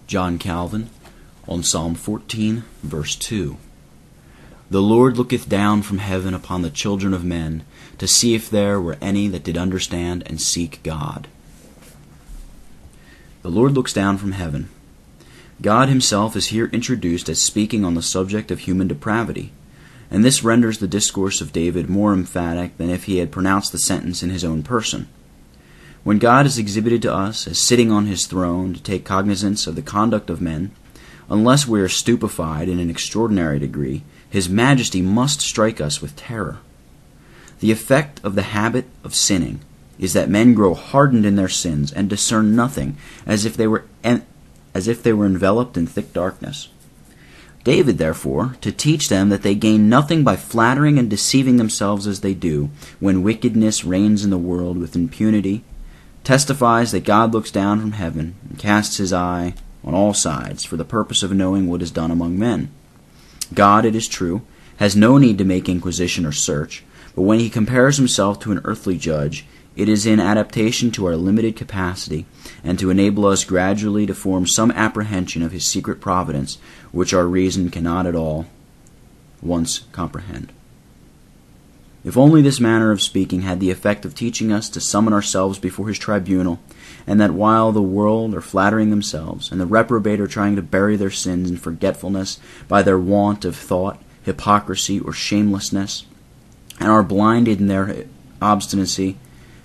John Calvin, on Psalm 14, verse 2. The Lord looketh down from heaven upon the children of men, to see if there were any that did understand and seek God. The Lord looks down from heaven. God himself is here introduced as speaking on the subject of human depravity, and this renders the discourse of David more emphatic than if he had pronounced the sentence in his own person. When God is exhibited to us as sitting on his throne to take cognizance of the conduct of men, unless we are stupefied in an extraordinary degree, his majesty must strike us with terror. The effect of the habit of sinning is that men grow hardened in their sins and discern nothing, as if they were enveloped in thick darkness. David, therefore, to teach them that they gain nothing by flattering and deceiving themselves as they do, when wickedness reigns in the world with impunity, testifies that God looks down from heaven and casts his eye on all sides for the purpose of knowing what is done among men. God, it is true, has no need to make inquisition or search, but when he compares himself to an earthly judge, it is in adaptation to our limited capacity, and to enable us gradually to form some apprehension of his secret providence, which our reason cannot at all once comprehend. If only this manner of speaking had the effect of teaching us to summon ourselves before his tribunal, and that while the world are flattering themselves, and the reprobate are trying to bury their sins in forgetfulness by their want of thought, hypocrisy, or shamelessness, and are blinded in their obstinacy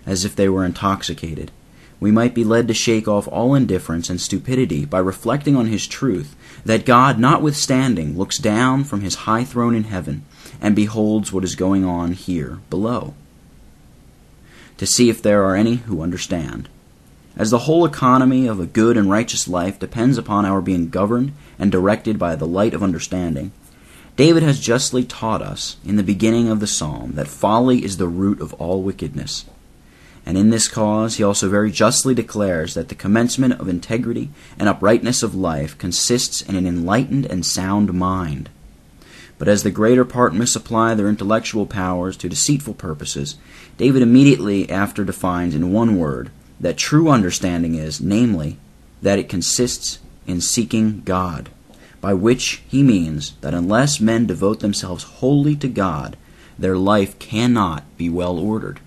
as if they were intoxicated, we might be led to shake off all indifference and stupidity by reflecting on his truth, that God, notwithstanding, looks down from his high throne in heaven and beholds what is going on here below, to see if there are any who understand. As the whole economy of a good and righteous life depends upon our being governed and directed by the light of understanding, David has justly taught us in the beginning of the psalm that folly is the root of all wickedness. And in this cause he also very justly declares that the commencement of integrity and uprightness of life consists in an enlightened and sound mind. But as the greater part misapply their intellectual powers to deceitful purposes, David immediately after defines in one word that true understanding is, namely, that it consists in seeking God, by which he means that unless men devote themselves wholly to God, their life cannot be well ordered.